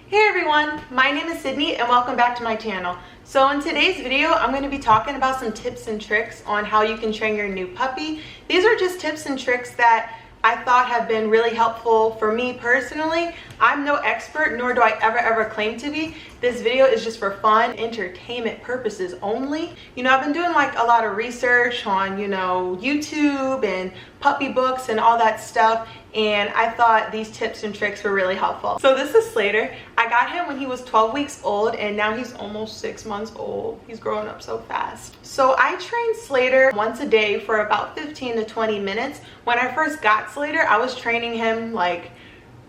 Hey everyone, my name is Sydney and welcome back to my channel. So in today's video, I'm going to be talking about some tips and tricks on how you can train your new puppy. These are just tips and tricks that I thought have been really helpful for me personally. I'm no expert, nor do I ever claim to be. This video is just for fun, entertainment purposes only. I've been doing like a lot of research on, YouTube and puppy books and all that stuff, and I thought these tips and tricks were really helpful. So this is Slater. I got him when he was 12 weeks old, and now he's almost 6 months old. He's growing up so fast. So I trained Slater once a day for about 15 to 20 minutes. When I first got Slater, I was training him like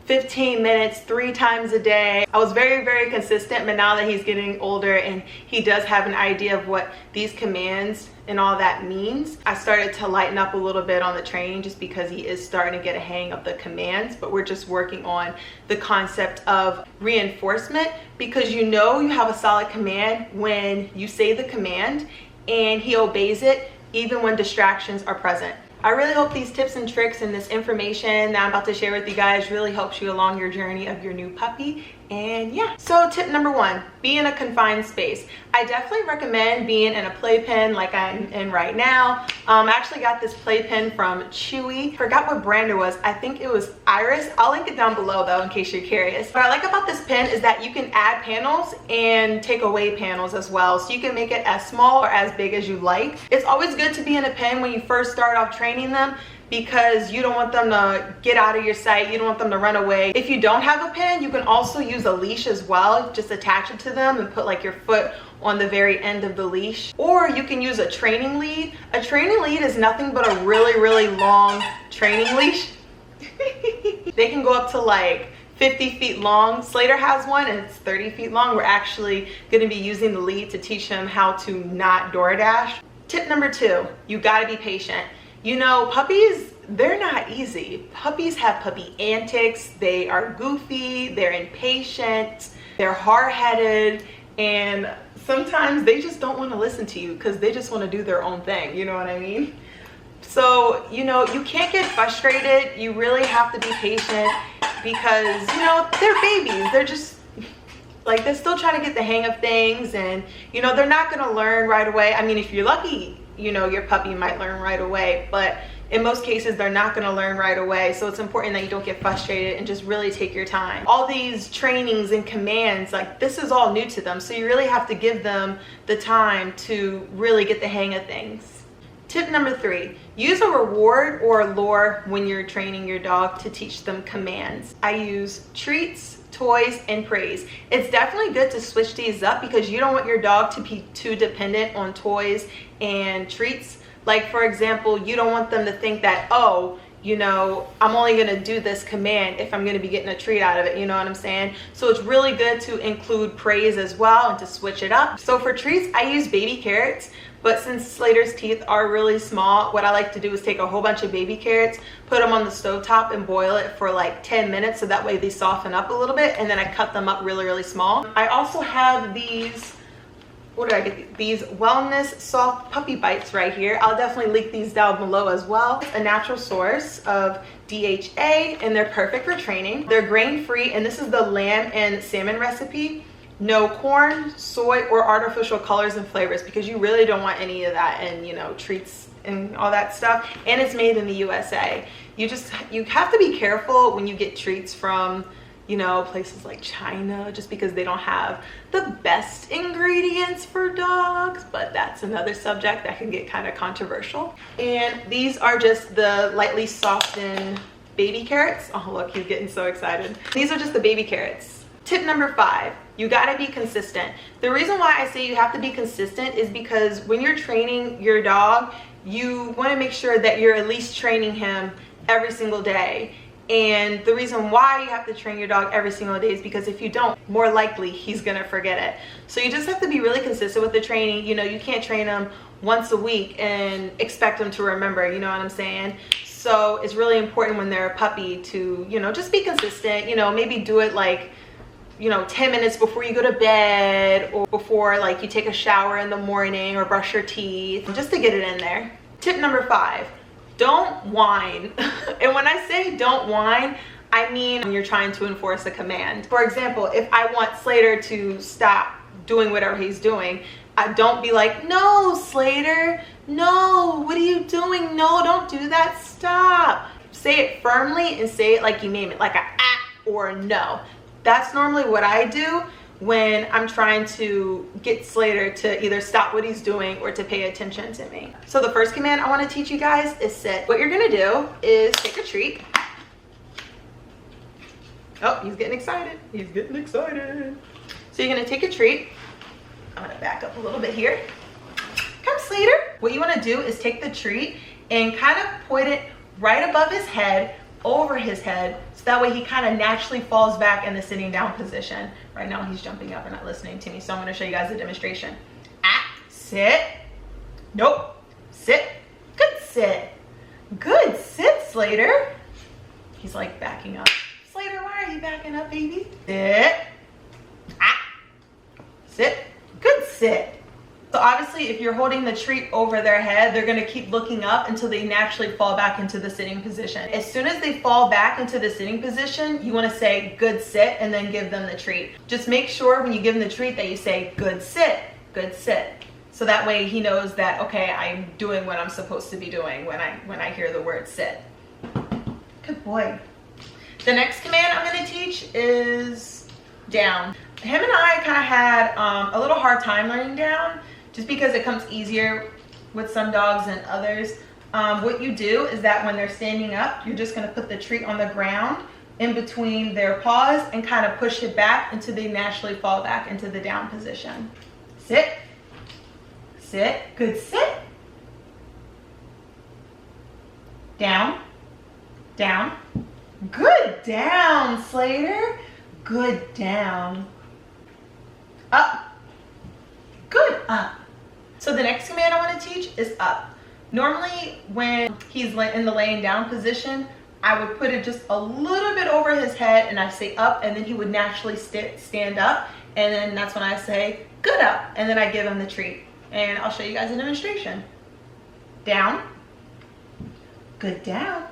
15 minutes 3 times a day. I was very consistent, but now that he's getting older and he does have an idea of what these commands and all that means, I started to lighten up a little bit on the training just because he is starting to get a hang of the commands. But we're just working on the concept of reinforcement, because you have a solid command when you say the command and he obeys it even when distractions are present. I really hope these tips and tricks and this information that I'm about to share with you guys really helps you along your journey of your new puppy. And yeah, so tip number 1, be in a confined space. I definitely recommend being in a playpen like I'm in right now. I actually got this playpen from Chewy. Forgot what brand it was. I think it was Iris. I'll link it down below though in case you're curious. What I like about this pen is that you can add panels and take away panels as well. So you can make it as small or as big as you like. It's always good to be in a pen when you first start off training them, because you don't want them to get out of your sight. You don't want them to run away. If you don't have a pen, you can also use a leash as well. Just attach it to them and put like your foot on the very end of the leash. Or you can use a training lead. A training lead is nothing but a really long training leash. They can go up to like 50 feet long. Slater has one and it's 30 feet long. We're actually going to be using the lead to teach him how to not DoorDash. Tip number 2, you got to be patient. Puppies, they're not easy. Puppies have puppy antics. They are goofy, they're impatient, they're hard-headed, and sometimes they just don't want to listen to you because they just want to do their own thing. You know what I mean? So, you can't get frustrated. You really have to be patient because, they're babies. They're just like, they're still trying to get the hang of things, and, they're not going to learn right away. I mean, if you're lucky, your puppy might learn right away, but in most cases they're not going to learn right away. So it's important that you don't get frustrated and just really take your time. All these trainings and commands, like, this is all new to them, so you really have to give them the time to really get the hang of things. Tip number 3, use a reward or a lure when you're training your dog to teach them commands. I use treats, toys, and praise. It's definitely good to switch these up because you don't want your dog to be too dependent on toys and treats. Like, for example, you don't want them to think that, oh, I'm only going to do this command if I'm going to be getting a treat out of it. You know what I'm saying? So it's really good to include praise as well and to switch it up. So for treats, I use baby carrots. But since Slater's teeth are really small, what I like to do is take a whole bunch of baby carrots, put them on the stovetop and boil it for like 10 minutes, so that way they soften up a little bit, and then I cut them up really small. I also have these, what did I get? These Wellness Soft Puppy Bites right here. I'll definitely link these down below as well. A natural source of DHA, and they're perfect for training. They're grain-free, and this is the lamb and salmon recipe. No corn, soy, or artificial colors and flavors, because you really don't want any of that and treats and all that stuff. And it's made in the USA. You have to be careful when you get treats from places like China, just because they don't have the best ingredients for dogs, but that's another subject that can get kind of controversial. And these are just the lightly softened baby carrots. Oh look, he's getting so excited. These are just the baby carrots. Tip number 5, you gotta be consistent. The reason why I say you have to be consistent is because when you're training your dog, you wanna make sure that you're at least training him every single day. And the reason why you have to train your dog every single day is because if you don't, more likely he's gonna forget it. So you just have to be really consistent with the training. You can't train him once a week and expect him to remember, you know what I'm saying? So it's really important when they're a puppy to, just be consistent. Maybe do it like 10 minutes before you go to bed, or before like you take a shower in the morning or brush your teeth, just to get it in there. Tip number 5, don't whine. And when I say don't whine, I mean when you're trying to enforce a command. For example, if I want Slater to stop doing whatever he's doing, I don't be like, no, Slater, no, what are you doing? No, don't do that, stop. Say it firmly and say it like you name it, like a ah or a no. That's normally what I do when I'm trying to get Slater to either stop what he's doing or to pay attention to me. So the first command I want to teach you guys is sit. What you're gonna do is take a treat. Oh, he's getting excited. He's getting excited. So you're gonna take a treat. I'm gonna back up a little bit here. Come, Slater. What you wanna do is take the treat and kind of point it right above his head, over his head, so that way he kind of naturally falls back in the sitting down position. Right now he's jumping up and not listening to me, so I'm gonna show you guys a demonstration. Ah, sit. Nope. Sit. Good sit. Good sit, Slater. He's like backing up. Slater, why are you backing up, baby? Sit. Ah. Sit. Good sit. So obviously if you're holding the treat over their head, they're gonna keep looking up until they naturally fall back into the sitting position. As soon as they fall back into the sitting position, you wanna say good sit and then give them the treat. Just make sure when you give them the treat that you say good sit, good sit. So that way he knows that, okay, I'm doing what I'm supposed to be doing when I hear the word sit. Good boy. The next command I'm gonna teach is down. Him and I kind of had a little hard time learning down, just because it comes easier with some dogs than others. What you do is that when they're standing up, you're just gonna put the treat on the ground in between their paws and kind of push it back until they naturally fall back into the down position. Sit, sit, good sit. Down, down, good down, Slater. Good down. Up, good up. So the next command I want to teach is up. Normally when he's in the laying down position, I would put it just a little bit over his head and I say up, and then he would naturally stand up, and then that's when I say good up, and then I give him the treat. And I'll show you guys a demonstration. Down, good down,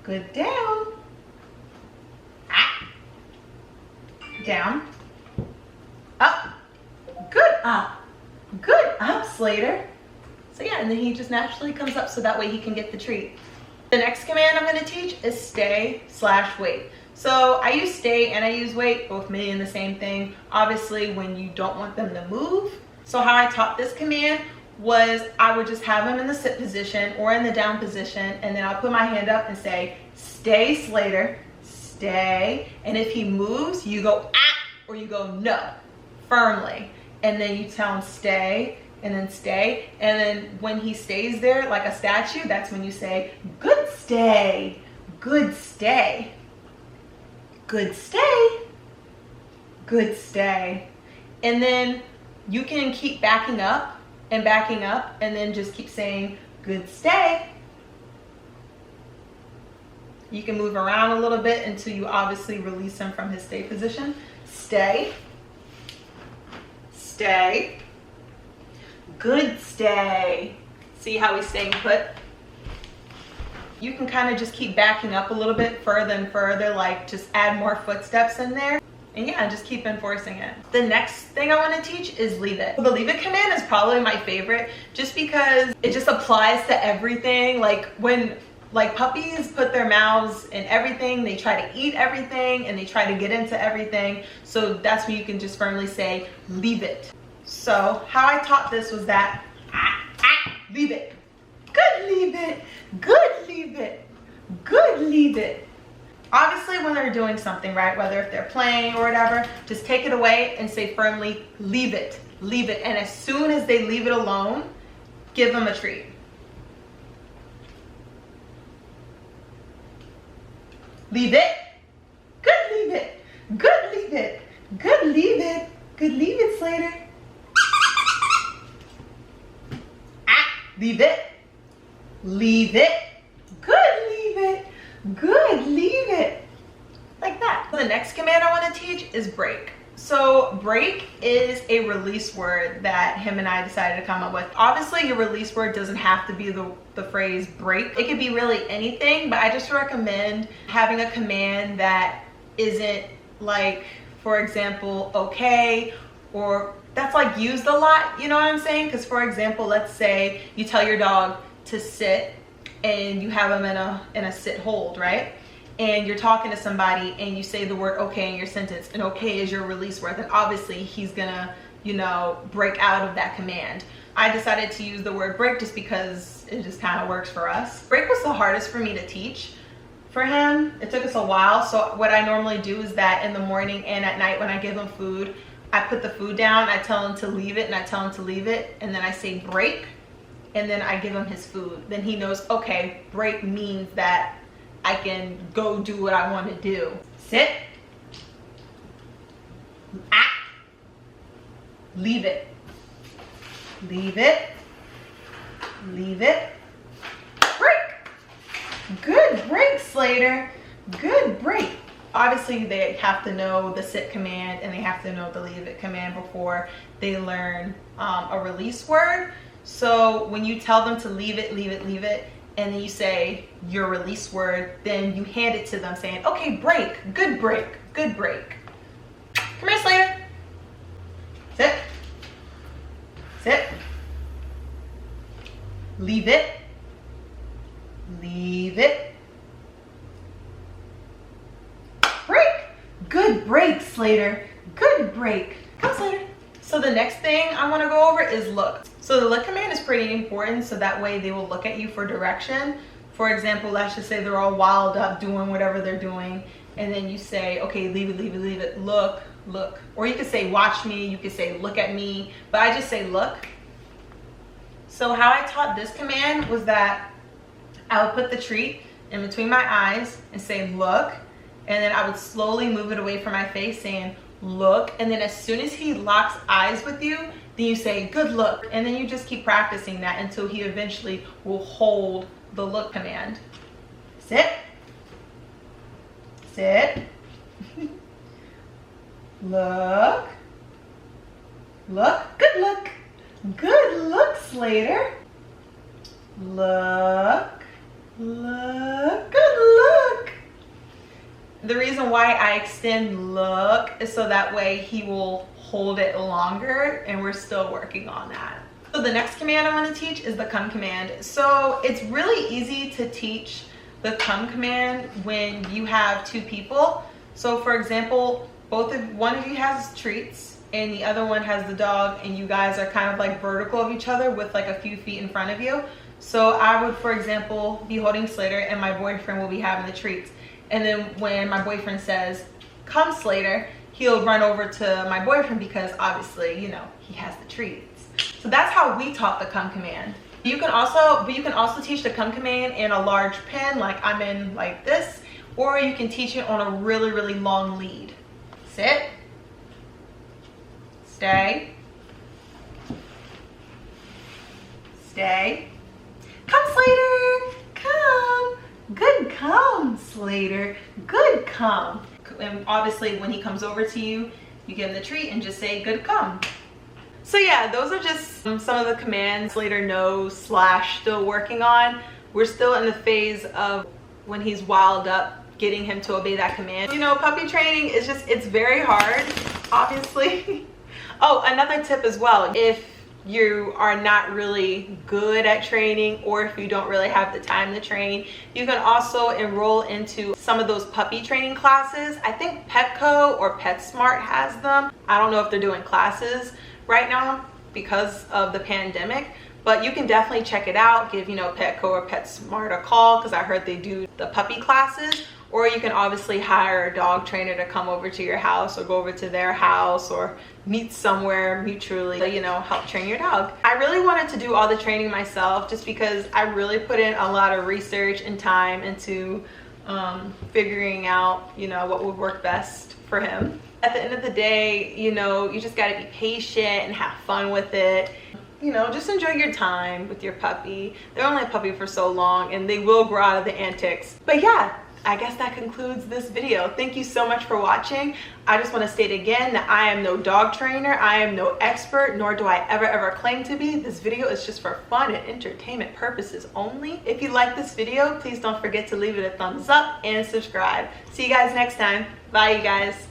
good down, ah, down, up, good up, good up, Slater. So yeah, and then he just naturally comes up so that way he can get the treat. The next command I'm going to teach is stay/wait. So I use stay and I use wait, both meaning the same thing. Obviously when you don't want them to move. So how I taught this command was I would just have him in the sit position or in the down position, and then I'll put my hand up and say, stay, Slater, stay. And if he moves, you go ah, or you go no, firmly. And then you tell him stay, and then stay. And then when he stays there like a statue, that's when you say, good stay, good stay, good stay, good stay. And then you can keep backing up and then just keep saying, good stay. You can move around a little bit until you obviously release him from his stay position. Stay, stay, good stay. See how he's staying put? You can kind of just keep backing up a little bit further and further, like just add more footsteps in there. And yeah, just keep enforcing it. The next thing I want to teach is leave it. The leave it command is probably my favorite just because it just applies to everything. Like when puppies put their mouths in everything, they try to eat everything and they try to get into everything. So that's when you can just firmly say, leave it. So how I taught this was that, leave it. Good, leave it. Good, leave it. Good, leave it. Obviously when they're doing something, right, whether if they're playing or whatever, just take it away and say firmly, leave it, leave it. And as soon as they leave it alone, give them a treat. Leave it. Good, leave it. Good, leave it. Good, leave it. Good, leave it, Slater. Leave it. Leave it. Good, leave it. Good, leave it. Like that. So the next command I want to teach is break. So break is a release word that him and I decided to come up with. Obviously your release word doesn't have to be the phrase break. It could be really anything, but I just recommend having a command that isn't like, for example, okay, or that's like used a lot, you know what I'm saying? Because for example, let's say you tell your dog to sit and you have him in a sit hold, right? And you're talking to somebody and you say the word okay in your sentence, and okay is your release word, then obviously he's gonna, you know, break out of that command. I decided to use the word break just because it just kind of works for us. Break was the hardest for me to teach for him. It took us a while. So what I normally do is that in the morning and at night when I give him food, I put the food down, I tell him to leave it, and I tell him to leave it, and then I say break, and then I give him his food. Then he knows, okay, break means that I can go do what I want to do. Sit. Ah. Leave it. Leave it. Leave it. Break. Good break, Slater. Good break. Obviously, they have to know the sit command and they have to know the leave it command before they learn a release word. So when you tell them to leave it, leave it, leave it, and then you say your release word, then you hand it to them saying, okay, break, good break, good break. Come here, Slater. Sit. Sit. Leave it. Leave it. Break. Good break, Slater. Good break. Come, Slater. So the next thing I want to go over is look. So the look command is pretty important, so that way they will look at you for direction. For example, let's just say they're all wild up doing whatever they're doing, and then you say, okay, leave it, leave it, leave it, look, look. Or you could say watch me, you could say look at me, but I just say look. So how I taught this command was that I would put the treat in between my eyes and say look, and then I would slowly move it away from my face saying look, and then as soon as he locks eyes with you, then you say good look, and then you just keep practicing that until he eventually will hold the look command. Sit. Sit. Look. Look. Good look. Good look, Slater. Look. Look. Good look. The reason why I extend look is so that way he will hold it longer, and we're still working on that. So the next command I want to teach is the come command. So it's really easy to teach the come command when you have two people. So for example, one of you has treats and the other one has the dog, and you guys are kind of like vertical of each other with like a few feet in front of you. So I would, for example, be holding Slater and my boyfriend will be having the treats. And then when my boyfriend says, come Slater, he'll run over to my boyfriend because obviously, you know, he has the treats. So that's how we taught the come command. You can also teach the come command in a large pen, like I'm in like this, or you can teach it on a really, really long lead. Sit. Stay. Stay. Come Slater, come. Good come, Slater. Good come. And obviously when he comes over to you, you give him the treat and just say good come. So yeah, those are just some of the commands Slater knows / still working on. We're still in the phase of when he's wild up, getting him to obey that command. You know, puppy training is it's very hard, obviously. Oh, another tip as well. If you are not really good at training, or if you don't really have the time to train, you can also enroll into some of those puppy training classes. I think Petco or PetSmart has them. I don't know if they're doing classes right now because of the pandemic, but you can definitely check it out. Give, you know, Petco or PetSmart a call because I heard they do the puppy classes. Or you can obviously hire a dog trainer to come over to your house or go over to their house or meet somewhere mutually, you know, help train your dog. I really wanted to do all the training myself just because I really put in a lot of research and time into figuring out, you know, what would work best for him. At the end of the day, you know, you just got to be patient and have fun with it. You know, just enjoy your time with your puppy. They're only a puppy for so long and they will grow out of the antics. But yeah, I guess that concludes this video. Thank you so much for watching. I just want to state again that I am no dog trainer. I am no expert, nor do I ever claim to be. This video is just for fun and entertainment purposes only. If you like this video, please don't forget to leave it a thumbs up and subscribe. See you guys next time. Bye, you guys.